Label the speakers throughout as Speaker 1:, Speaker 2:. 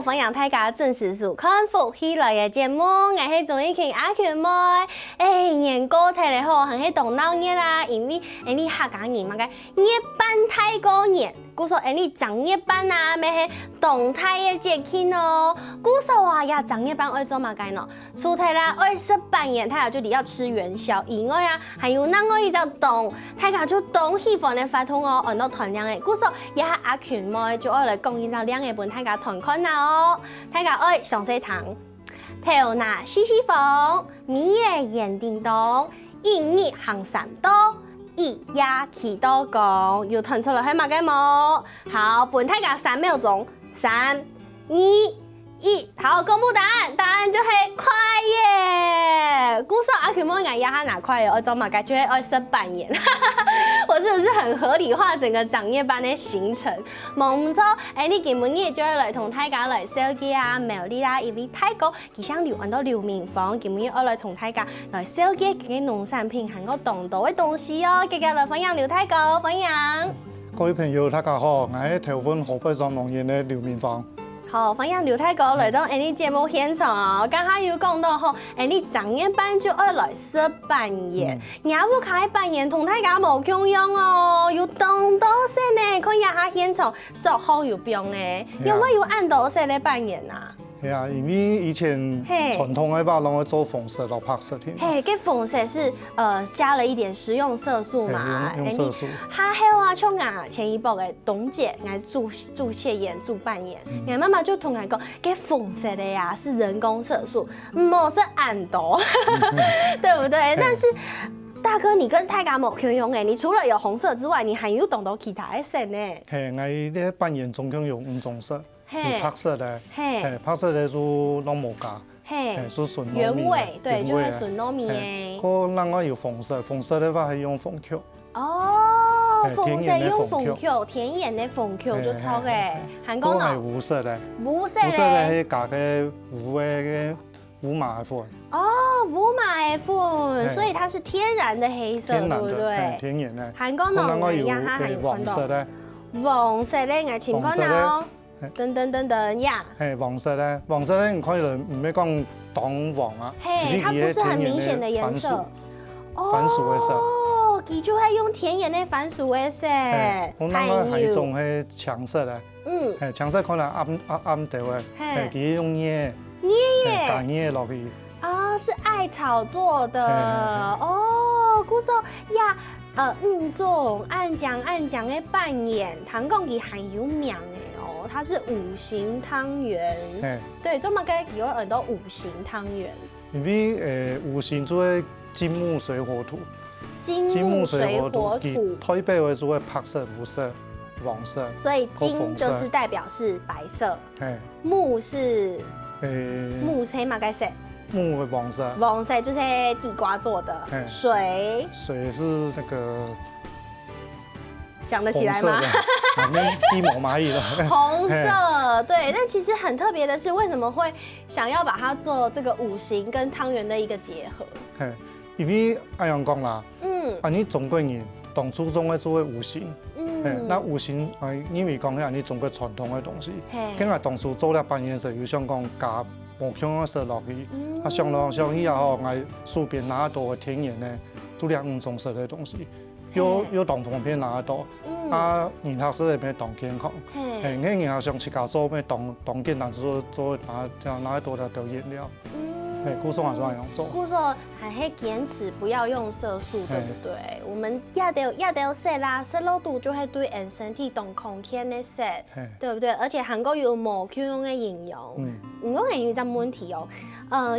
Speaker 1: 分享大家正式数康复起来嘅节目，我是钟意群阿群妹。年糕睇嚟好，还是动脑热啦，因为你客家人嘛个热班太过热，故说你长热班啊，咪系动态嘅节气咯。故说啊，呀长热班爱做嘛个喏，出题啦爱食半夜，大家就要吃元宵以外啊，还有那个一就动，大家就动喜欢嘅发通哦，按到团量嘅，故说也系阿群妹就爱来讲一就两个本大家团看哦，大家爱上西堂。头拿西西风，米耶眼叮咚，印日行山多，一呀起多讲，又弹出来係嘛嘅冇？好，本大家3秒鐘，3、2、1，好，公布答案，答案就係快耶！估數阿群妹眼壓下哪快耶？我做嘛嘅就係20半年，我是不是很合理化整個長夜班的行程？冇唔錯，你今日就要來同大家來小記啊、苗栗啦，因為泰國佢想留很多留名房，今日要來同大家來小記嘅農產品還有當道嘅東西哦，繼續來分享留泰國分享。
Speaker 2: 各位朋友大家好，我係台灣河北省農園嘅劉明芳。
Speaker 1: 好，分享留泰國來到你節目現場哦，剛才有講到吼，你長夜班就愛來食扮演，也不開扮演同大家冇共樣哦，有當道色呢，看一下現場做好有病呢，有冇有按道色嚟扮演啊？
Speaker 2: 係啊，因為以前傳統嘅吧，攏會做紅色到白色添。
Speaker 1: 嘿，這紅色是加了一點食用色素嘛？
Speaker 2: 用色素。
Speaker 1: 還有啊，像啊前一步嘅董姐，愛注瀉鹽、注半鹽，我媽媽就同我講，這紅色的呀是人工色素，冇是按道，對不對？但是大哥，你跟大家冇共用誒，你除了有紅色之外，你還有懂到其他嘅色呢？
Speaker 2: 係，我呢扮演總共有5種色。有白色的，白色的就糯米粿，是純糯米。
Speaker 1: 原味，對，就是純糯米誒。
Speaker 2: 個另外有紅色，紅色的話係用鳳球。
Speaker 1: 哦，紅色用鳳球，甜鹽的鳳球就錯嘅。韓國呢？
Speaker 2: 係無色的。
Speaker 1: 無色
Speaker 2: 的係加嘅烏馬粉。
Speaker 1: 哦，烏馬粉，所以它是天然的黑色，對不對？
Speaker 2: 天然的。
Speaker 1: 韓國呢？我一樣，它還有看到。黃色的，我請看到。等呀！
Speaker 2: 黃色咧，黃色咧，你可以唔係講當黃啊，
Speaker 1: 它不是很明顯的顏色，
Speaker 2: 番薯嘅色。
Speaker 1: 哦，佢就係用甜鹽的番薯嘅色。
Speaker 2: 我那個係一種係橙色咧，橙色可能暗掉嘅，佢用椰打椰落去。
Speaker 1: 啊，是艾草做的哦，故說呀。種按醬的扮演，糖講佢很有名的哦，它是五行湯圓。對，做乜嘅有很多五行湯圓。
Speaker 2: 因為五行就係金木水火土。
Speaker 1: 金木水火土。
Speaker 2: 台北為主係白色、綠色、黃色。
Speaker 1: 所以金就是代表是白色。木是木係乜嘅色？
Speaker 2: 木的黃色，
Speaker 1: 黃色就是地瓜做的。水
Speaker 2: 是那個
Speaker 1: 想得起來嗎？
Speaker 2: 一模螞蟻了。
Speaker 1: 紅色，對。但其實很特別的是，為什麼會想要把它做這個五行跟湯圓的一個結合？
Speaker 2: 因為按樣講啦，你中國人當初總係做五行，那五行因為講係你中國傳統嘅東西，跟我當初做了扮演時，又想講加木香嘅色落去，上來上去啊！我樹邊拿到嘅天然咧，做了5種色嘅東西，有當方便拿到，然後是咧當健康，然後上去搞做咩當簡單做拿多條顏料。故說還是這樣做。故說
Speaker 1: 還會堅持不要用色素，對不對？我們也得色啦，色落度就會對人身體當空天的色，對不對？而且韓國有無共用的營養，唔講係有一個問題哦。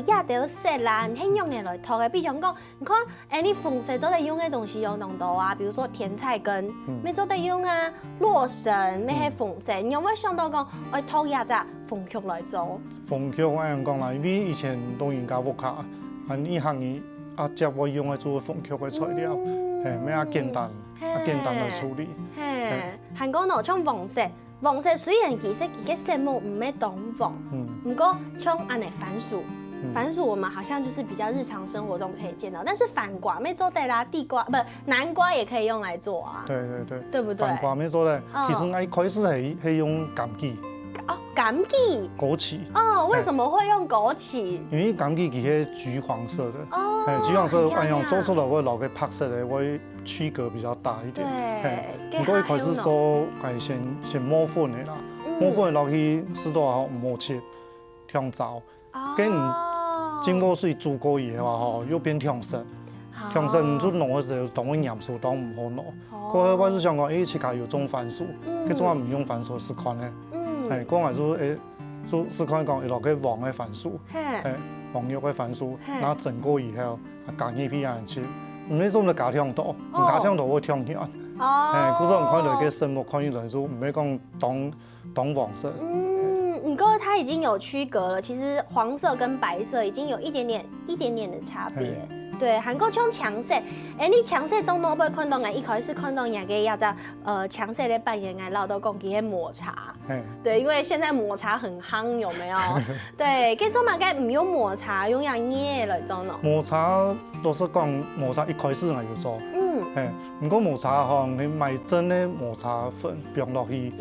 Speaker 1: 也得色啦，你用嘅來拖嘅，比如講，你看，你紅色做得用嘅東西有濃度啊，比如說甜菜根，咩做得用啊？洛神咩係紅色，你有冇想到講，我拖一隻鳳球來做？
Speaker 2: 鳳球我咁講啦，因為以前農業教屋卡，一行嘢接我用嘅做鳳球嘅材料，咩啊简单来处理。
Speaker 1: 韩国喏，像黄色，黄色虽然其实伊个色木唔係當黃，不過像安尼番薯。番薯我们好像就是比较日常生活中可以见到，但是反瓜没做的啦，地瓜不南瓜也可以用来做啊。
Speaker 2: 对，
Speaker 1: 对不对？
Speaker 2: 反瓜没做的，其实我一开始係用枸杞。
Speaker 1: 哦，枸杞。
Speaker 2: 枸杞。
Speaker 1: 哦，为什么会用枸杞？
Speaker 2: 因为枸杞其實橘黃色的，橘黃色按用做出來會落個白色的，會區隔比較大一點。對。不過一開始做係先磨粉的啦，磨粉落去適度後磨切，香皂，跟經過水煮過以後吼，又變香色。香色唔做弄嘅時候，當我鹽酥當唔好弄。過後我就想講，切下要種番薯，佢做唔用番薯試看咧。講係做試看講，落個黃嘅番薯，黃肉嘅番薯，然後整過以後，加一片鹽切。唔係做唔加香豆，唔加香豆會香甜。嗰種看到嘅生物看起來就唔係講當黃色。
Speaker 1: 不过它已经有区隔了，其实黄色跟白色已经有一点点的差别。对，韩国像强色，你强色当中会看到一开始看到人家要在强色的扮演老都讲佢抹茶。对，因为现在抹茶很夯，有没有？对，跟做嘛该唔用抹茶，用样捏来做咯。
Speaker 2: 抹茶老实讲，抹茶一开始我要做。不過抹茶吼，你買真的抹茶粉放落去，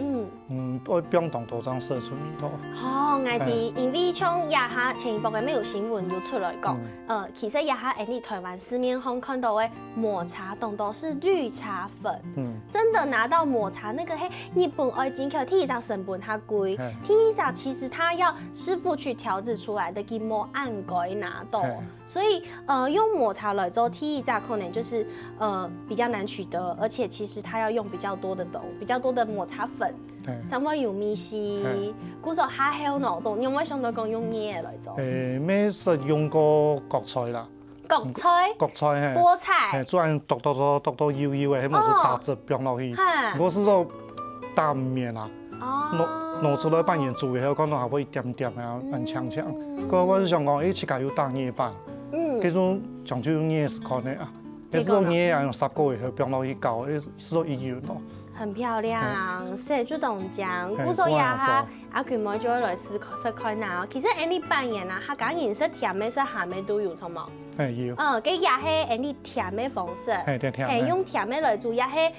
Speaker 2: 我放當多張色出面頭。
Speaker 1: 哦，我哋因為像亞下前一部嘅咩有新聞就出來講，其實亞下你台灣市面上看到嘅抹茶當都是綠茶粉，真的拿到抹茶那個日本愛進口，第一張成本它貴，第一張其實它要師傅去調製出來的，佢冇按規拿到，所以用抹茶來做第一張可能就是比較難取得，而且其實它要用比較多的抹茶粉，差唔多有米絲，古時候下後喏，仲有冇想到講用嘢來做？
Speaker 2: 咩實用過國菜啦？
Speaker 1: 國菜菠菜，
Speaker 2: 做完剁幼幼嘅，迄冇是打汁放落去。我是做大麵啦，攞出來扮演煮以後，可能還會一點點啊，很強。個我是想講，切下要打葉板，嗰種講究用葉是看的啊。但是用葉啊，用10個以後放落去搞，是做一樣咯。
Speaker 1: 很漂亮，色就凍漿。古時候呀，阿權妹就會來試看啊。其實你扮演啊，佢講顏色甜嘅色鹹嘅都有錯冇？
Speaker 2: 有。
Speaker 1: 佢也係你甜嘅方式，用甜嘅來煮，也係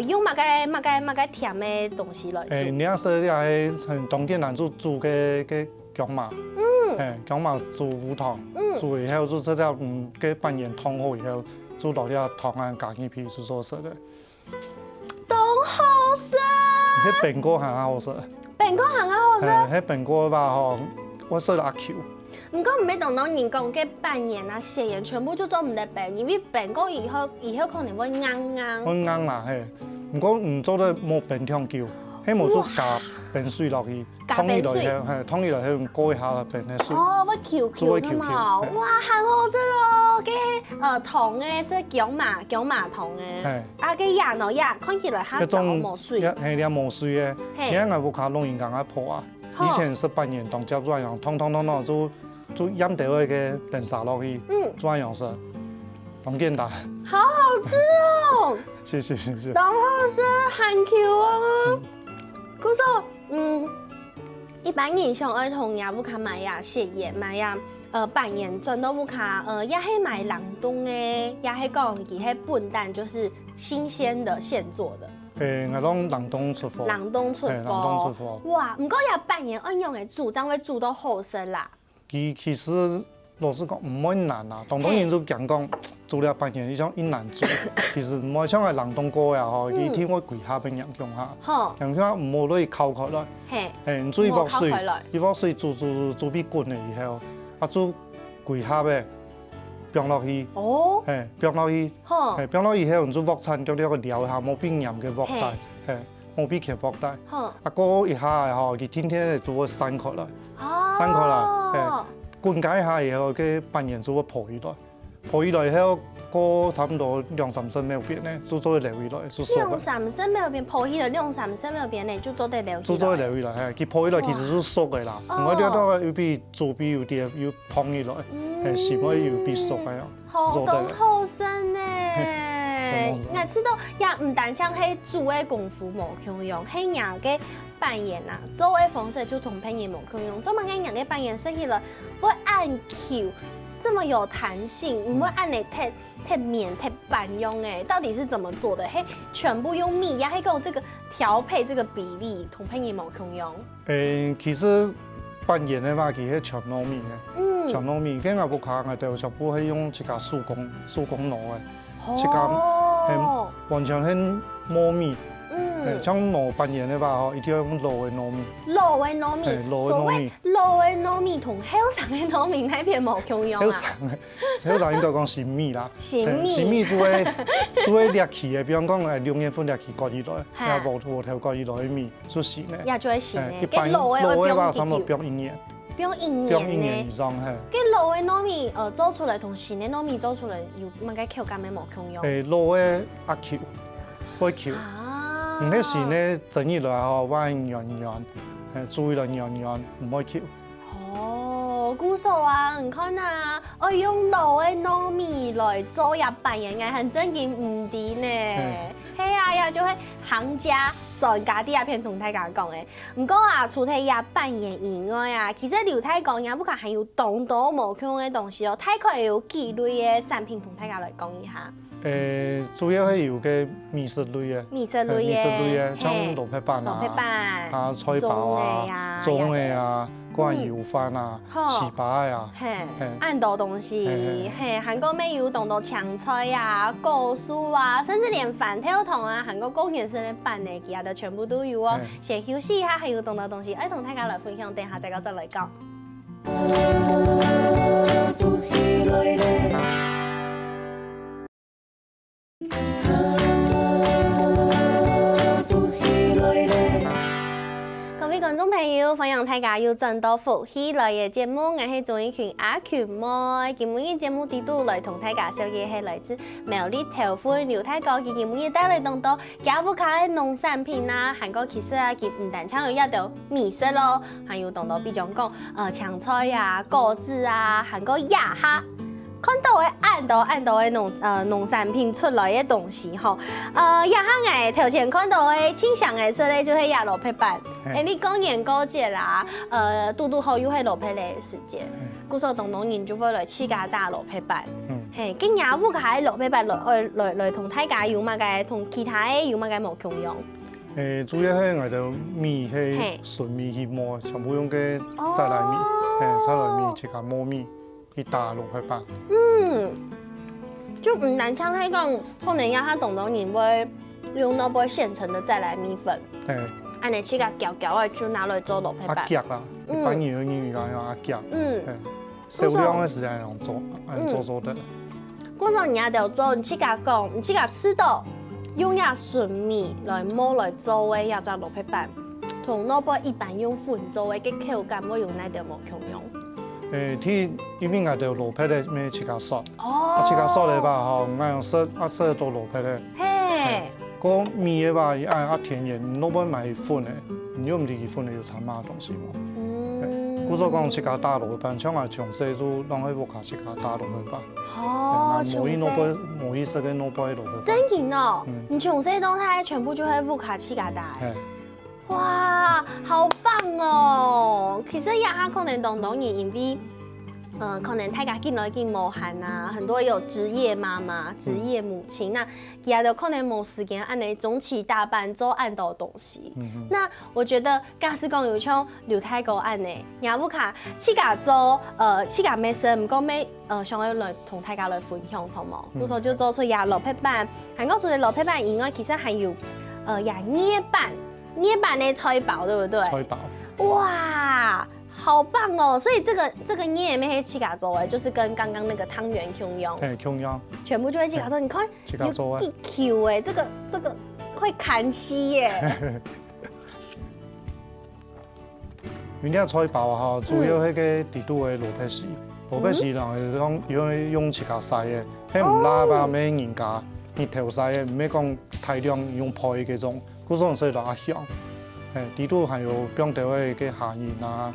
Speaker 1: 用乜嘅甜嘅東西來煮。
Speaker 2: 你要說也係很當地人煮嘅姜麻，姜麻煮烏湯，煮以後就這條嘅扮演湯好以後。煮到啲糖啊，加幾片就做食嘅。
Speaker 1: 都好食。
Speaker 2: 迄餅乾還好食。
Speaker 1: 餅乾還好食。
Speaker 2: 迄餅乾吧吼，我食到阿 Q。
Speaker 1: 唔過唔係當人講嘅扮演啊、寫演全部就做唔得餅，因為餅乾以後可能會硬。
Speaker 2: 會硬啦，係。唔過唔做得冇餅香蕉，迄冇做加冰水落去，湯起來係，湯起來係用過一下啦，冰嘅水。
Speaker 1: 哦，會 Q 㗎嘛，哇，很好食咯！嘅糖嘅是姜麻糖嘅，啊嘅椰喏椰，看起來它就冇水。
Speaker 2: 係啲冇水嘅，你睇我卡容易硬啊破啊。以前是扮演當膠咁樣，通就飲到嗰個冰沙落去，咁樣食，咁簡單。
Speaker 1: 好好吃哦！
Speaker 2: 謝。
Speaker 1: 好好吃，很 Q 啊！嗰種一般人上愛同也不卡買呀，寫嘢買呀。扮演轉到烏卡，也係買冷凍嘅，也係講佢係笨蛋，就是新鮮的現做的。
Speaker 2: 我講冷凍出貨。
Speaker 1: 冷凍出貨。哇，唔過也扮演按用嘅煮，但會煮到好食啦。
Speaker 2: 其實老實講唔會難啊，當然都講做了扮演，你想一難做，其實唔會像係冷凍過呀吼，佢天會跪下邊人用下，人家唔好攞烤開來，你煮一鍋水煮比滾了以後。煮桂蝦嘅，放落去，放落去，放落去以後，你煮鑊餐叫你個料下冇冰鹽嘅鑊帶，冇冰茄鑊帶，過一下嘅吼，佢天天煮個散開來，灌解一下以後，佢扮演煮個破起來以後，過差唔多2-3秒變咧，就做得流起來，就熟嘅。
Speaker 1: 2-3秒變破起來，2-3秒變咧就做得流起來。
Speaker 2: 就做得流起來，佢破起來其實就熟嘅啦。我哋都要比做比有啲要碰起來，係時可以要比熟嘅樣。
Speaker 1: 好凍好身咧，我知道也唔单像係做嘅功夫無共用，係人嘅扮演啊，做嘅方式就同配音無共用。做乜嘅人嘅扮演設計了會按球，這麼有彈性，唔會按你貼面貼板用誒，到底是怎麼做的？係全部用米呀，係講這個調配這個比例同配音無共用。
Speaker 2: 其實扮演嘅話，其實全糯米嘅，全糯米，跟我不卡我哋全部係用一個手工糯嘅，一個係完全係磨米。像糯扮演嘅話，吼，一定要用老嘅糯米。
Speaker 1: 老嘅糯米，所謂老嘅糯米同後生嘅糯米那邊無共用啊。
Speaker 2: 後生應該講新米啦。
Speaker 1: 新米
Speaker 2: 做嘅裂起嘅，比方講兩月份裂起割起來，也無頭割起來嘅米，做新嘅。
Speaker 1: 也做係新嘅。
Speaker 2: 一般老嘅話，差唔多標1年。
Speaker 1: 標1年以上係。跟老嘅糯米做出來同新嘅糯米做出來有乜嘅口感嘅無共用？
Speaker 2: 老嘅阿 Q， 會 Q。唔係是呢，整起來吼，彎圓圓，注意了圓圓，唔可以翹。
Speaker 1: 哦，鼓手啊，你看啊，我用老嘅糯米來做一扮演嘅，很正經唔啲呢。係啊，也就係行家專家啲一片同大家講嘅。唔過啊，除咗一扮演以外啊，其實劉太講也不過還有當多無共嘅東西哦。太可以有幾類嘅產品同大家來講一下。
Speaker 2: 主要係有嘅米食類嘅，
Speaker 1: 米食類嘅，
Speaker 2: 像蘿蔔板啊，菜包啊，粽嘅啊，嗰油飯啊，糍粑啊，
Speaker 1: 按多東西，韓國咩有當到青菜啊、果蔬啊，甚至連飯條同啊，韓國公園上嘅板嘅，其他的全部都有哦。先休息一下，還有當到東西，同大家來分享，等下再來講。各位觀眾朋友，歡迎大家又轉到福喜來嘅節目，我係總一群阿權妹。今日嘅節目地度來同大家紹介係來自苗栗頭份劉太哥，佢今日帶來當到家福卡嘅農產品啊，韓國其實啊，佢唔單止有一道米食咯，還有當到比如講青菜啊、果子啊，韓國亞哈。看到嘅按到嘅農產品出來嘅東西吼，也行嘅頭前看到嘅清香嘅色咧，就係亞蘿蔔板。你講年過節啦，拄好又係蘿蔔嘅時節，古時候當人就會來試下打蘿蔔板。係，跟亞烏嘅蘿蔔板來同大家有乜嘅，同其他嘅有乜嘅無共用。
Speaker 2: 主要係我哋米係純米去磨，全部用嘅再來米，再來米一個磨米。去打蘿蔔板，
Speaker 1: 就唔單唱係講，可能要他當到人會用那杯現成的再來米粉，按你去個攪攪就拿來做蘿蔔板。
Speaker 2: 阿夾啦，一般人用英語講用阿夾，少量嘅時間用做得。
Speaker 1: 嗰時候你也要做，你去個講，你去個吃到用呀純米來磨來做嘅呀隻蘿蔔板，同那杯一般用粉做嘅嘅口感會有哪點無共用？
Speaker 2: 因為我哋蘿蔔咧咩切個索，切個索嚟吧，吼，我用食到蘿蔔咧。嘿，個米嘅話，按甜鹽，你攞本買粉嘅，你用唔係粉嘅有參乜東西冇？古時候講切個打蘿蔔板，像我從細就當喺屋企切個打蘿蔔板。冇意思嘅蘿蔔蘿蔔。
Speaker 1: 真嘅哦，你從細到大全部就喺屋企切個打。哇，好棒哦！其實也下可能當人因為，可能大家見來見無閒啊，很多有職業媽媽、職業母親，那也都可能冇時間按你總起大班做按到東西。那我覺得假使講有像劉太哥按呢，也不卡自家做，自家咩事唔講咩，想要來同大家來分享，好冇？故所就做出也蘿蔔板，韓國除咗蘿蔔板以外，其實還有也捏板。捏板的菜包對不對？
Speaker 2: 菜包，
Speaker 1: 哇，好棒哦！所以這個捏也沒去自做的，就是跟剛剛那個湯圓共用。共用。全部就會自做，你看有一 Q 哎，這個會砍漆耶。
Speaker 2: 原來菜包哈，主要係個地度嘅蘿蔔絲，蘿蔔絲人用自家曬嘅，係唔拉吧咩人家，你頭曬嘅，唔係講大量用配嗰種。古時候食到阿香，地度還有邊條嘅嘅蝦仁啊，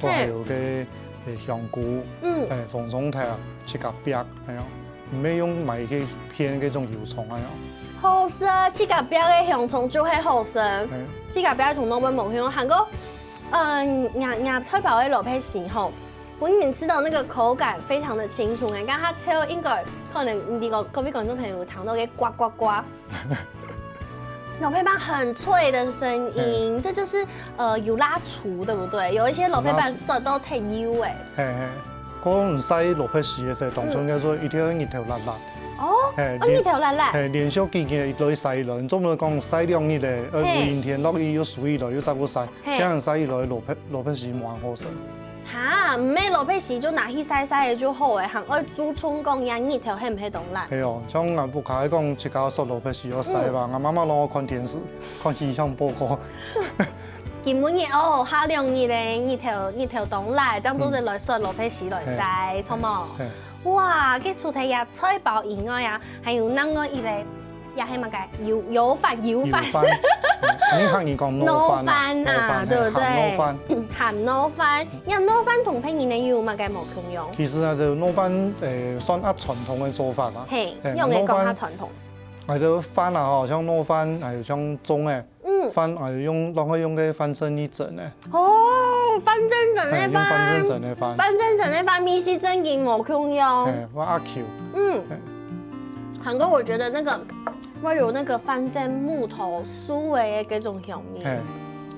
Speaker 2: 或還有嘅香菇，鳳松頭、切個鱉，係啊，唔要用买去偏嗰种油葱啊样。
Speaker 1: 好食，刺甲标的香葱就会好食。刺甲标同那边无香，韩国芽菜包的萝卜丝吼，我你吃到那个口感非常的清楚，刚它切应该可能你个各位观众朋友糖都给呱呱呱。萝卜棒很脆的声音，这就是有拉除，对不对？有一些萝卜棒色都太油哎。
Speaker 2: 嘿嘿，我唔使萝卜丝的时候，当初叫做一条辣辣。
Speaker 1: 哦，一条辣辣。
Speaker 2: 嘿，连续几件落去洗落，总不讲洗两日咧，有阴天落雨又水落又再去洗，这样洗落萝卜丝蛮好食。
Speaker 1: 哈，唔咩萝卜丝就拿去洗的就好诶，含爱煮葱讲呀，一条很唔懂辣。
Speaker 2: 系哦，像我不卡讲一家熟萝卜丝要洗吧，我妈妈让我看电视，看气象报告。
Speaker 1: 根本嘅哦，下两日咧，一条懂辣，这样做就来熟萝卜丝来洗，错冇？哇，佮除咗芽菜包以外呀，还有那个一类，也系乜嘅油饭。
Speaker 2: 你客人讲糯饭
Speaker 1: 啊，对不对？鹹糯飯，糯飯同平時你有乜嘅無共用？
Speaker 2: 其實啊，就糯飯算啊傳統嘅做法啦。
Speaker 1: 係，用嘅講下傳統。
Speaker 2: 係就飯啊，好像糯飯係像糉嘅，飯係可以用嘅番芫葉整嘅。
Speaker 1: 哦，番芫整嘅飯。
Speaker 2: 番芫整嘅飯。
Speaker 1: 番芫整嘅飯米是真嘅無共用。
Speaker 2: 我阿 Q。
Speaker 1: 韓國我覺得那個。我有那个番芫木头酥味的嗰種香味，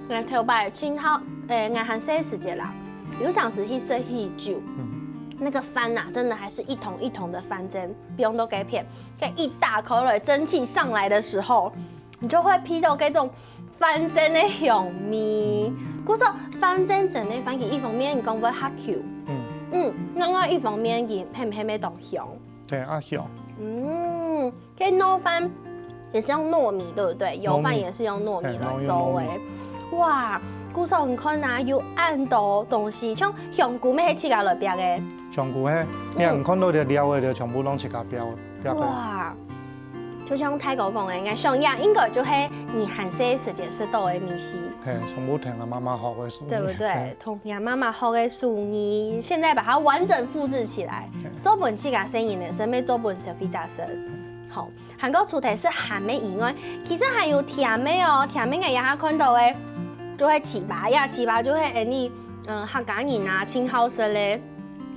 Speaker 1: 然後頭擺青烤，我還試時間啦，有想時去試喜酒，那個番啊，真的還是一桶一桶的番芫，不用都給片，給一大口來蒸汽上來的時候，你就會聞到嗰種番芫的香味。嗰時候番芫整的番茄一方面講會較 Q， 另外一方面佢係唔係咩當香？
Speaker 2: 對，阿香。
Speaker 1: 跟糯飯。也是用糯米，对不对？油饭也是用糯米来做的。哇，古时候你看啊，有按到东西，像香菇咩起家来标的。
Speaker 2: 香菇嘿，你唔看到啲料的，就全部拢起家标的。
Speaker 1: 哇，就像泰国讲的，我想呀，应该就係你韓式時間是到的米西。
Speaker 2: 嘿，全部聽阿媽媽學嘅術語，
Speaker 1: 對不對？同阿媽媽學嘅術語，現在把它完整複製起來，做本起家聲音的生命做本小飛炸聲。好，韓國主題是鹹味以外，其實還有甜味哦。甜味嘅也下看到嘅，就係糍粑呀，糍粑就係你客家人啊，清好食咧。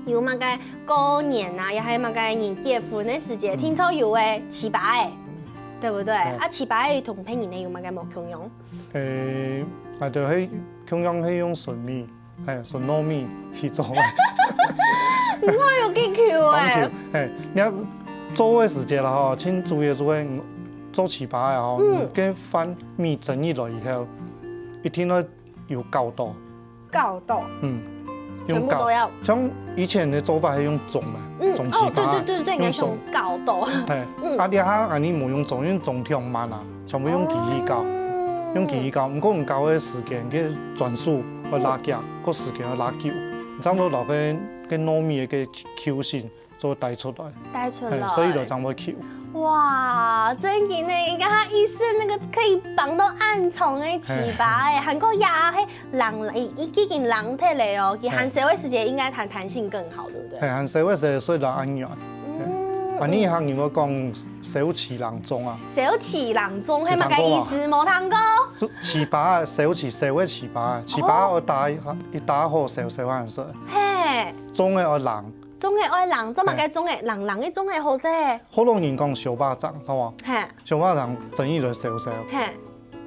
Speaker 1: 有乜嘅過年啊，也係乜嘅人結婚嘅時節，聽說有嘅糍粑誒，對不對？啊，糍粑同平年咧有乜嘅冇共用？
Speaker 2: 啊，就係共用係用純米，係純糯米去做嘅。
Speaker 1: 唔係有幾 Q 誒？
Speaker 2: 係，你做嘅時節啦吼，請注意做嘅做糍粑嘅吼，跟飯米整一落以後，一定要有高度。
Speaker 1: 高度。全部都要。
Speaker 2: 像以前的做法係用種嘅，種糍粑，
Speaker 1: 用種高度。
Speaker 2: 係，啊啲下你冇用種，因為種條慢啊，全部用記憶高，用記憶高，唔過唔夠嘅時間嘅轉速去拉夾，個時間去拉久，差唔多落嘅糯米嘅 Q 性。做帶出來，所以就這樣會 Q。
Speaker 1: 哇，真嘅呢！而家意思那個可以綁到暗蟲嘅糍粑誒，韓國呀係人已經人體嚟哦，佢含社會時節應該彈性更好，對不對？係
Speaker 2: 含社會時所以就安樣。啊，你行有冇講小糍郎中啊？
Speaker 1: 小糍郎中係乜嘅意思？冇聽過。
Speaker 2: 糍粑小糍社會糍粑，糍粑我打好小顏色。係。中嘅我郎。
Speaker 1: 種嘅愛人，做乜嘅種嘅人嘅種嘅好食。
Speaker 2: 好多人講小巴掌，係嘛？係。小巴掌整一個小。係。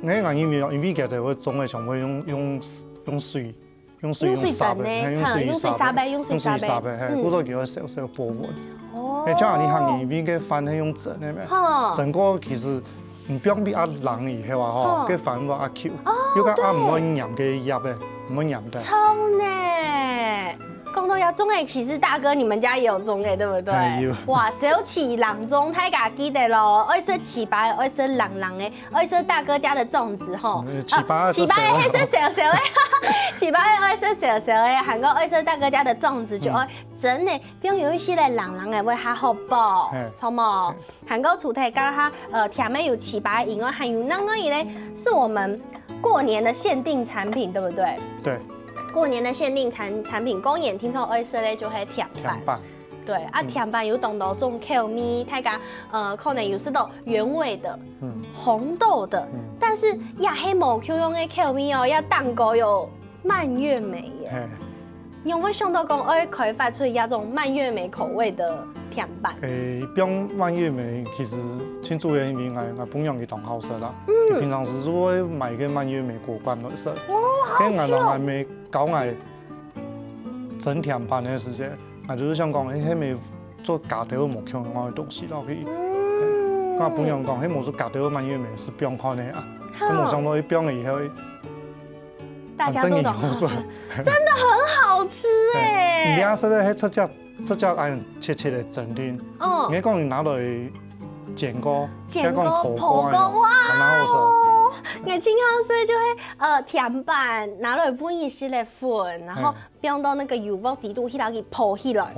Speaker 2: 你講因為佢哋會種嘅全部用水沙嘅，用水沙嘅，係，嗰個叫小波紋。哦。誒，像你行因為嘅飯係用整嘅咩？整個其實唔比阿人以後啊，嗬，嘅飯會阿 Q，因為阿唔可以飲嘅入嘅，唔可以飲得。
Speaker 1: 葱呢？講到要種誒，其實大哥你們家也有種誒，對不對？哇，小糍郎中，大家記得咯，愛食糍粑，愛食人誒，愛食大哥家的粽子吼。
Speaker 2: 糍粑
Speaker 1: 係食小小誒，糍粑係愛食小小誒，韓國愛食大哥家的粽子就愛真誒，不用有一些咧人誒會較好飽，錯冇？韓國除咗講下甜味有糍粑以外，還有那個嘢咧，是我們過年的限定產品，對不對？
Speaker 2: 對。
Speaker 1: 過年的限定產品，過年聽說愛食咧就係甜飯，对？啊，甜板有当到种口味，大家可能有吃到原味的，红豆的，但是也系无口用的口味哦，也蛋糕有蔓越莓耶。你有没有想到讲，开发出那种蔓越莓口味的甜板？
Speaker 2: 用蔓越莓其实庆祝的因为我本人去当好食啦，平常时如果买个蔓越莓果干来食，跟我让我咪搞我整甜板的时间，我就是想讲，迄咪做加掉无口用的东西落去。我本人讲，迄无做加掉蔓越莓是不用看的啊，迄无想到伊变了以后。
Speaker 1: 大家都懂，真的很好吃哎！
Speaker 2: 你家说的迄出只按切切的整丁，你讲你拿来剪糕，
Speaker 1: 剪糕、破糕，哇！我经常说就会甜板拿来分一些的粉，然后放到那个油锅底度，去那个破起来，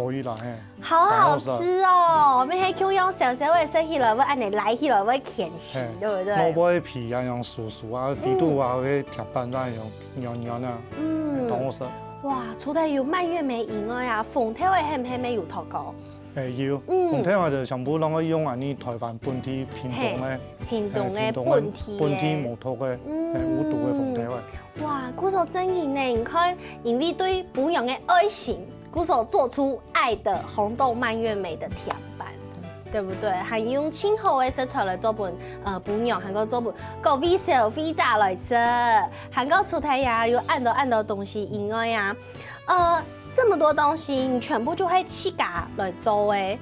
Speaker 1: 好好吃哦！咪迄口用小小的色起来，要按你来起来，要甜食，对不对？
Speaker 2: 萝卜皮啊，用酥酥啊，底度啊，迄甜板那用软软啊，当好食。
Speaker 1: 哇，除了有蔓越莓以外啊，凤头的很很没有头糕。
Speaker 2: 有，凤头我就全部拢去用安尼台湾本地屏东的本地无头的无毒的凤头的。
Speaker 1: 哇，鼓手真赢呢！你看，因为对不一样的爱情，鼓手做出爱的红豆蔓越莓的甜板，对不对？还用清好的食材来做本不一样，还个做本高味小肥炸来食，还个出台呀有按到东西以外呀，这么多东西，你全部就会自家来做诶。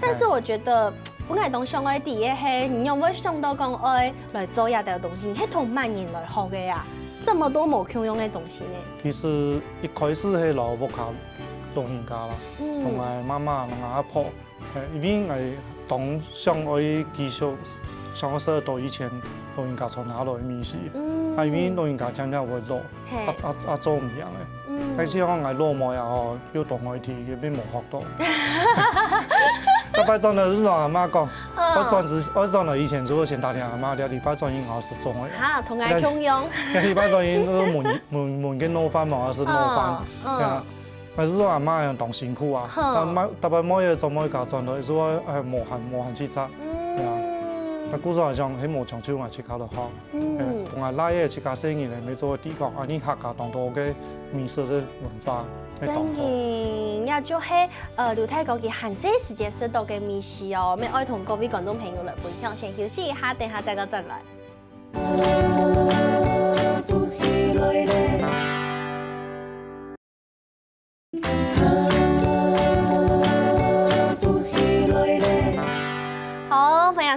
Speaker 1: 但是我觉得，本来东想爱第一嘿，你有冇想到讲爱来做呀的东西，係同慢人来学的呀？这么多冇口用的东西呢？
Speaker 2: 其实一开始係老屋卡老人家啦，同埋妈妈同埋阿婆，因为我当想爱继续想说到以前老人家从哪来的米食，因为老人家真正会做做唔样的。开始我爱落寞也好，要同我提嘅邊無學到。禮拜轉嚟，你同阿媽講，我轉嚟以前做先打電阿媽，禮拜轉應我是做嘅。
Speaker 1: 嚇，同愛共用。
Speaker 2: 禮拜轉應都門嘅攞飯嘛，還是攞飯。啊，但是阿媽又當辛苦啊，特別每日做每家轉嚟，所以無限之差。那古早像喺無長久我去考得好，同埋拉嘢去搞生意咧，沒做地方，啊你客家當多嘅美食嘅文化。
Speaker 1: 真嘅，也就係劉太國嘅閒些時間食到嘅美食哦，咪愛同各位觀眾朋友來分享，先休息一下，等下再個陣來。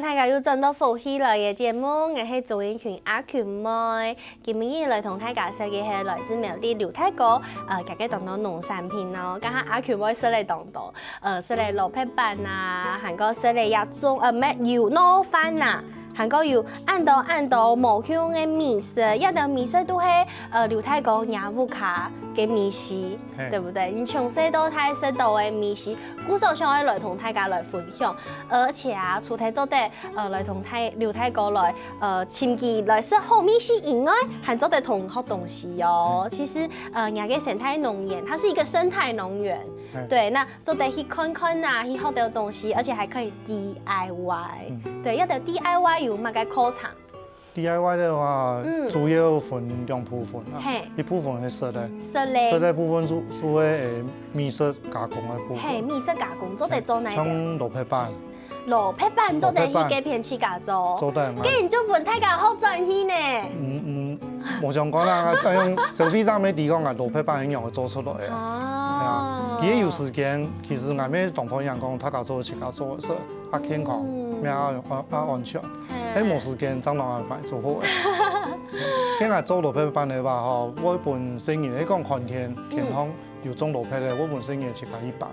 Speaker 1: 大家又轉到福喜來嘅節目，我係做一群阿群妹，今日來同大家說嘅係來自苗栗劉太國，家嘅當到農產品咯，家下阿群妹說嚟當到，說嚟蘿蔔板啊，韓國說嚟一種咩油糯飯啊。韓國有按到無香嘅美食，一道美食都係劉太國雅烏卡嘅美食，對不對？你從細到大食到嘅美食，古時想要來同大家來分享，而且啊，出題做得來同劉太國來親自來食好美食以外，還做得同好東西哦。其實人家生態農園，它是一個生態農園，對，那做得去看看啊，去學到東西，而且還可以 DIY，對，一個 DIY。有乜嘅課程
Speaker 2: ？DIY 的話，主要分兩部分啦。一部分係室內部分做嘅美食加工嘅部分。係美食加工做得做哪？像蘿蔔板。蘿蔔板做得去幾片起家做。做得。既然做本太家好賺錢呢？冇想講啦，用手飛上面地方啊，蘿蔔板一樣會做出來嘅。啊。佢有時間，其實我哋東方人講，他家做起家做嘅事，健康。安全，喺冇時間爭落嚟做好嘅。今日做蘿蔔板嘅話，嗬，我本生意你講看天康要種蘿蔔咧，我本生意自家去綁，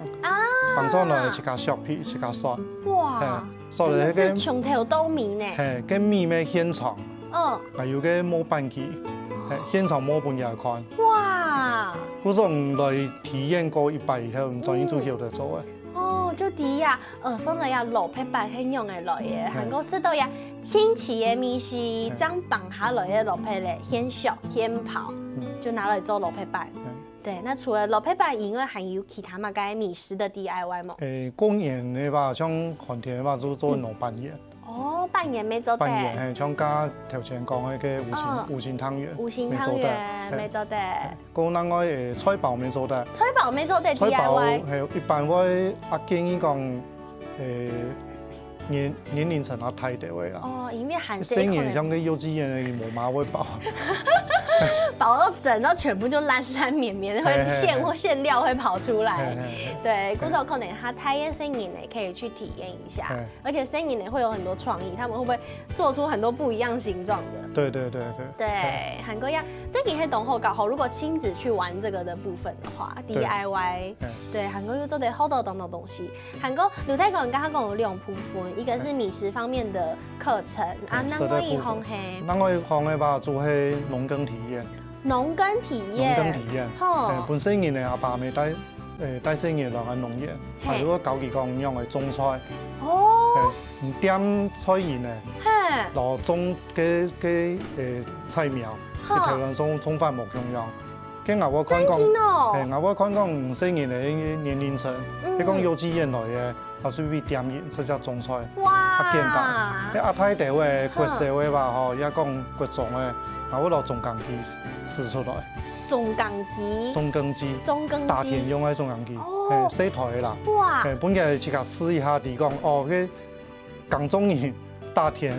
Speaker 2: 綁咗落自家削皮，自家刷。哇！所以係從頭到尾呢。係，跟米咩現場，還有個磨板機，現場磨板也看。哇！嗰種來體驗過100以後，唔專業做曉得做嘅。就第一啊，上來呀蘿蔔板係用嘅來嘅，韓國食到呀清奇嘅米是將綁下來嘅蘿蔔咧，現削現刨，就拿來做蘿蔔板。
Speaker 1: 对，那除了老配板以外，还有其他嘛该米食的 DIY 吗？
Speaker 2: 过年的吧，像寒天的吧，就做弄板盐。
Speaker 1: 哦，半年没做得。
Speaker 2: 半盐嘿，像加头前讲迄个五星汤圆，
Speaker 1: 五星汤圆没做得。
Speaker 2: 过咱个菜包没做得。
Speaker 1: 菜包没做得 DIY。
Speaker 2: 菜包系一般我建议讲年龄层啊太大位啦。
Speaker 1: 哦，因为韩式。
Speaker 2: 生年像个幼稚园的无妈会包。
Speaker 1: 包到整到全部就烂烂绵绵，会馅或馅料会跑出来。对，古早可能他太阳生年呢，可以去体验一下，而且生年呢会有很多创意，他们会不会做出很多不一样形状的？
Speaker 2: 对。
Speaker 1: 对，韩国呀，这个也懂后搞后，如果亲子去玩这个的部分的话 ，DIY， 对，韩国又做的好多东西。韩国刘太公刚刚讲有两部分，一个是米食方面的课程啊，那我以后嘿，
Speaker 2: 那我方的吧做迄农耕体验。
Speaker 1: 农耕体验，
Speaker 2: 本身人的阿爸咪带生意落去农业，如果教佢讲用来种菜，唔点菜园的，落种菜苗，条量种法木重要。跟我看讲，我看讲唔生意的年龄层，你讲幼稚园来的，还是比点园，这叫种菜，较简单。你阿太地位、国社会吧，吼，也讲国种的。我攞种耕机试出来，
Speaker 1: 种耕机，
Speaker 2: 大田用的种耕机，洗台的啦。哇！本来去甲试一下，地讲哦，个耕种人大田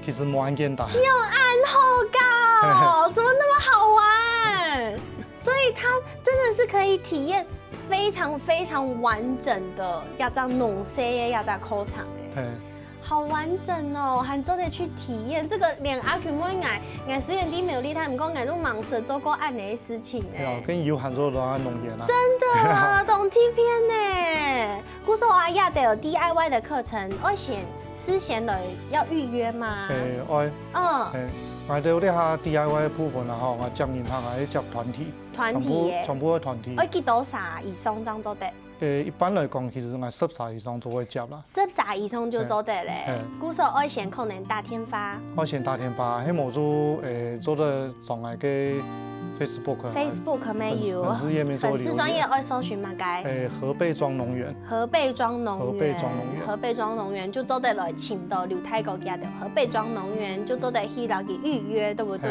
Speaker 2: 其实蛮简单。
Speaker 1: 有暗后高，怎么那么好玩？所以它真的是可以体验非常完整的亚扎农事的亚扎考场诶。好完整哦，还做得去体验这个，连阿群妹爱虽然啲没有厉害，唔讲爱种忙事做过案的事情
Speaker 2: 哎。跟有很多人爱农业啦。
Speaker 1: 真的，懂体片呢。古说阿亚得有 DIY 的课程，我事先的要预约吗？
Speaker 2: 我哋有啲下 DIY 部分啊，吼，我接銀行係接團體，全部嘅團體。
Speaker 1: 我幾多少以上咁做得？
Speaker 2: 一般嚟講，其實我10以上就會接啦。
Speaker 1: 10以上就做得咧。古時候我先可能大天發。
Speaker 2: 我先大天發，喺冇做得上嚟嘅 Facebook
Speaker 1: 沒有。粉絲頁面做留言。粉絲專頁愛搜尋乜嘅？
Speaker 2: 河背莊農園。河背
Speaker 1: 莊農園就做得來請到劉太哥家的河背莊農園，就做得去到去預約，對不對？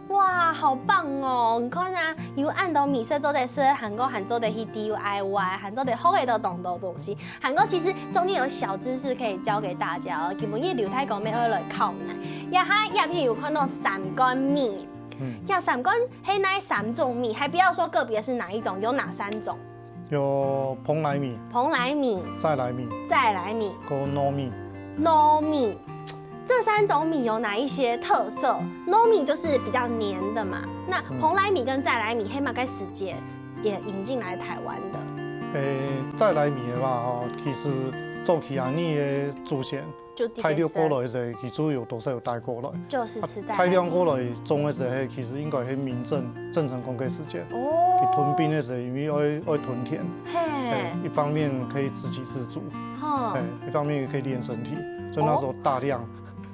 Speaker 1: 哇，好棒哦！你看啊，有按到米色做的是韓國做的去 DIY， 韓做的好嘅都懂到東西。韓國其實中間有小知識可以教給大家哦。基本上劉太哥要來靠奶，呀哈，葉片有看到3乾米。呀，3乾係哪3種米？還不要說個別是哪一種，有哪3種？
Speaker 2: 有蓬萊米、再來米、
Speaker 1: 糯米。這3種米有哪一些特色？糯米就是比較黏的嘛。那蓬萊米跟再來米，黑馬該時節也引進來台灣的。
Speaker 2: 再來米的話，吼，其實做起安尼的祖先。大量過來時，其實有多少有帶過來？
Speaker 1: 就是吃在。
Speaker 2: 大量過來種的時，其實應該係民政鄭成功嘅時間。佢屯兵的時候，因為愛屯田，一方面可以自給自足，一方面也可以練身體，所以那時候大量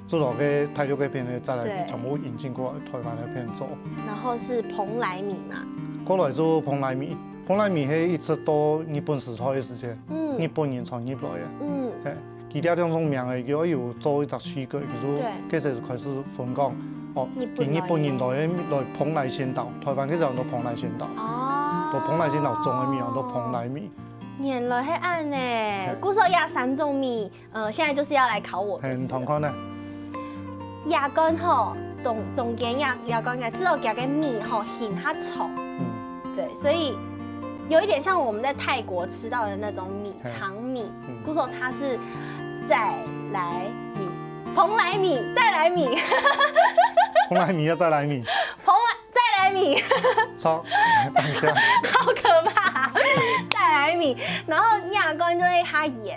Speaker 2: 做落個大陸嗰邊的再來米，全部引進過來台灣那邊做。然
Speaker 1: 後是蓬萊米嘛？
Speaker 2: 過來做蓬萊米係一直到日本時代嘅時間，日本人傳入來嘅。其他兩種名嘅，如果有做一隻區隔，其實開始分講，日本人來蓬萊仙島，台灣其實很多蓬萊仙島，到蓬萊仙島種嘅米很多蓬萊米。
Speaker 1: 原來係按呢，古時候亞3種米，現在就是要來考我。
Speaker 2: 唔同款呢？
Speaker 1: 亞乾吼，中間亞乾嘅，知道夾個米吼形較醜，對，所以有一點像我們在泰國吃到的那種米長米，古時候它是。再來米，蓬萊米，再來米，
Speaker 2: 蓬萊米要再來米，
Speaker 1: 再來米，
Speaker 2: 超，
Speaker 1: 好可怕！再來米，然後亞乾就會它鹽，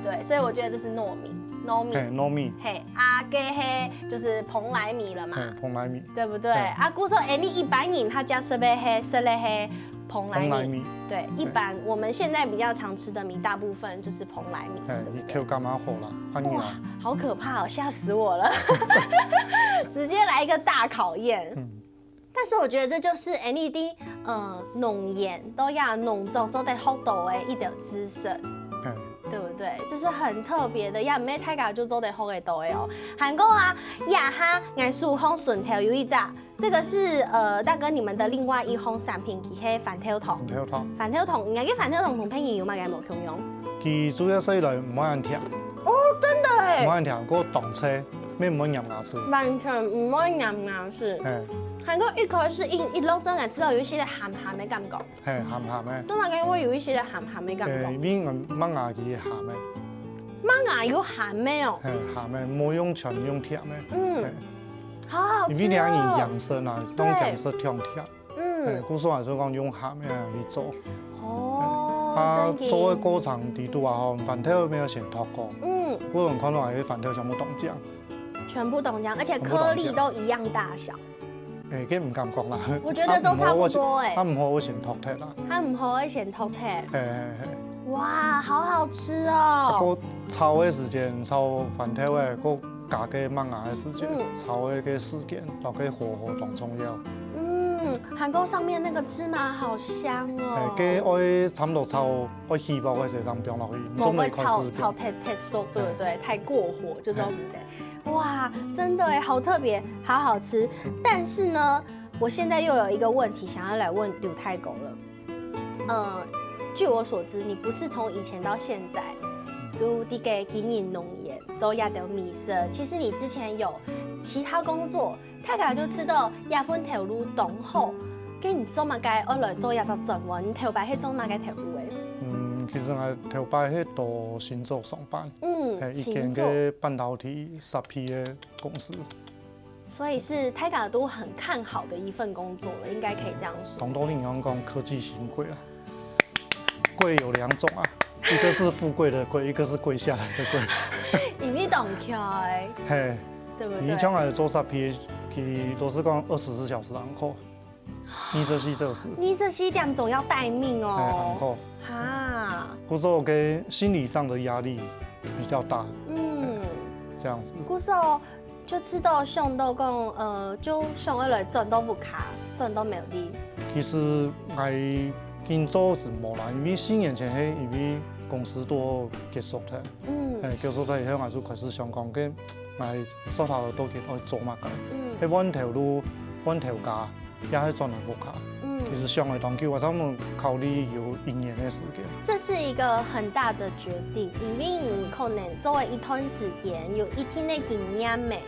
Speaker 1: 對，所以我覺得這是糯米，嘿，啊，給黑就是蓬萊米了嘛，
Speaker 2: 蓬萊米，
Speaker 1: 對不對？啊，古時候你一般人他加色類黑。蓬萊米，對，一般我們現在比較常吃的米，大部分就是蓬萊米。
Speaker 2: 你挑幹嘛好啦？
Speaker 1: 哇，好可怕哦，嚇死我了！直接來一個大考驗。但是我覺得這就是 LED 农研都要农作做得好多的一条姿势。对不对？这是很特别的，也唔係大家就做得好嘅多哦。韩国啊，亚哈艺术风顺头有一扎，这个是大哥你们的另外一项产品，佢係帆條桶。帆條桶，人家嘅帆條桶同朋友有乜嘢冇共用？
Speaker 2: 佢主要是來唔好人聽。
Speaker 1: 哦，真的誒。
Speaker 2: 唔好人聽，嗰個動車咩唔好飲牙齒。
Speaker 1: 完全唔會飲牙齒。韓國一開始一路真係吃到有一些鹹鹹嘅感覺。係
Speaker 2: 鹹鹹嘅。
Speaker 1: 都係會有一些鹹鹹嘅感覺。
Speaker 2: 邊個掹牙佢鹹嘅？
Speaker 1: 掹牙有鹹嘅哦。係
Speaker 2: 鹹嘅，冇用全用甜嘅。
Speaker 1: 好好吃哦。
Speaker 2: 因為兩樣養生啊，用養生甜甜。古時話就講用鹹嘅去做。哦。做嘅過程地度啊，飯條沒有先脫過。嗰種看到係飯條全部凍漿。全部
Speaker 1: 凍漿，而且顆粒都一樣大小。
Speaker 2: 佢唔敢講啦。
Speaker 1: 我覺得都差不多誒。
Speaker 2: 他唔好先脫鐵啦。
Speaker 1: 他唔好先脫鐵。哇，好好吃哦！
Speaker 2: 個炒嘅時間，炒飯條嘅，個加嘅麥芽嘅時間，炒嘅個時間，就可以火當重要。
Speaker 1: 韓國上面那個芝麻好香哦。
Speaker 2: 佢愛差唔多炒愛起爆嘅時候放落去，
Speaker 1: 唔會炒太熟，對不對？太過火就這種的。哇，真的哎，好特別，好好吃。但是呢，我現在又有一個問題想要來問劉太狗了。據我所知，你不是從以前到現在都啲嘅經營農業做一條米色。其實你之前有其他工作，太太就知道亞分條路東好，跟你做乜嘅我來做一個轉運，你頭擺係做乜嘅條路誒？
Speaker 2: 其實我頭擺喺度新竹上班，係一間嘅半導體10P嘅公司，
Speaker 1: 所以是太太都很看好的一份工作了，應該可以這樣說。
Speaker 2: 同多人講科技新貴啊，貴有兩種啊，一個是富貴的貴，一個是跪下來的貴。
Speaker 1: 因為動橋誒，
Speaker 2: 係，
Speaker 1: 對不對？
Speaker 2: 你將來做10P，佢都是講24小時人口，24小時。
Speaker 1: 24點總要待命哦。
Speaker 2: 哈，故說我嘅心理上的壓力比較大。這樣子。故說
Speaker 1: 就知道上到講，就上一來賺都不卡，賺都沒有啲。
Speaker 2: 其實我工作是冇啦，因為4年前係因為公司都結束咗，結束咗以後我就開始想講嘅，我手頭都幾多做乜嘅，喺揾條路揾條價，也係賺嚟不卡。其實上來當期我差唔多考慮有1年的時間。
Speaker 1: 這是一個很大的決定，因為你可能作為一段時間有一定的經驗美，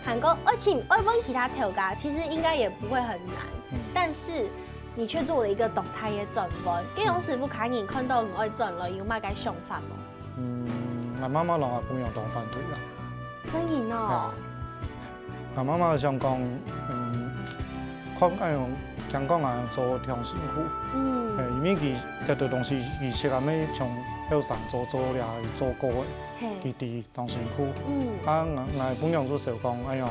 Speaker 1: 韓國而且問其他條價，其實應該也不會很難。但是你卻做了一個動態的轉換，跟用師傅看你看到我轉了，有乜嘅想法嗎？
Speaker 2: 我媽媽讓我不用當反對啦。
Speaker 1: 真嘅哦。
Speaker 2: 我媽媽想講，看那種。香港人做挺辛苦，因為佢這個東西以前阿咩從後生做了做過嘅，佢哋當辛苦。我本樣做時候講，哎呀，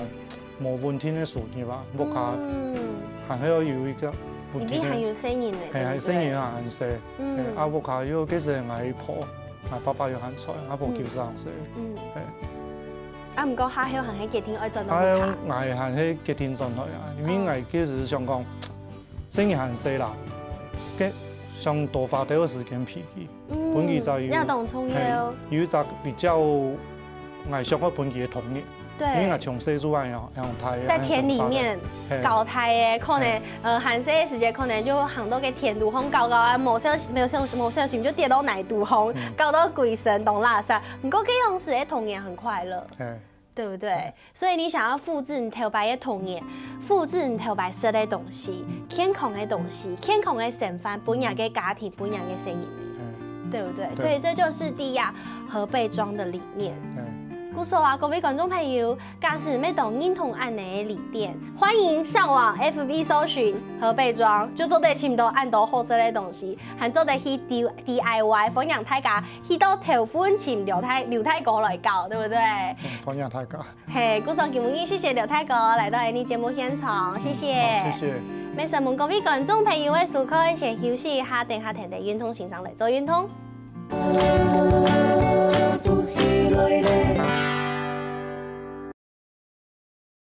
Speaker 2: 冇問題嘅事業吧，不卡，還係要有一個
Speaker 1: 問題。還有聲音嘅，
Speaker 2: 係聲音還細，不卡要幾時嗌婆，爸爸要喊菜，冇叫生食。
Speaker 1: 唔過下後還係幾天愛做到卡。
Speaker 2: 我係喺幾天做落啊，因為我其實想講。生意很細啦，嘅上多花啲時間脾氣，本期就有一個比較愛上個本期嘅童年，因為我從細就愛用睇。
Speaker 1: 在田裡面搞睇嘅，可能寒細嘅時間可能就行到個田度空搞啊，冇小心就跌到泥度空，搞到鬼神當垃圾。不過嗰種時嘅童年很快樂。對不對？所以你想要複製你頭擺嘅童年，複製你頭擺食嘅東西，健康嘅東西，健康嘅生活，本人嘅家庭，本人嘅生意，對不對？所以這就是第一河北莊的理念。故說啊，各位觀眾朋友，假使咩都認同按你嘅理念，歡迎上網 FB 搜尋河北莊，就做得差多按到好食嘅東西，還做得去 DIY 分享大家去到頭份請劉太哥來搞，對不對？
Speaker 2: 分享大家。
Speaker 1: 嘿，故說今日謝謝劉太哥來到你節目現場，謝謝。
Speaker 2: 謝謝。
Speaker 1: 咩事問各位觀眾朋友嘅時間，先休息一下，等下聽啲運動欣賞嚟做運動。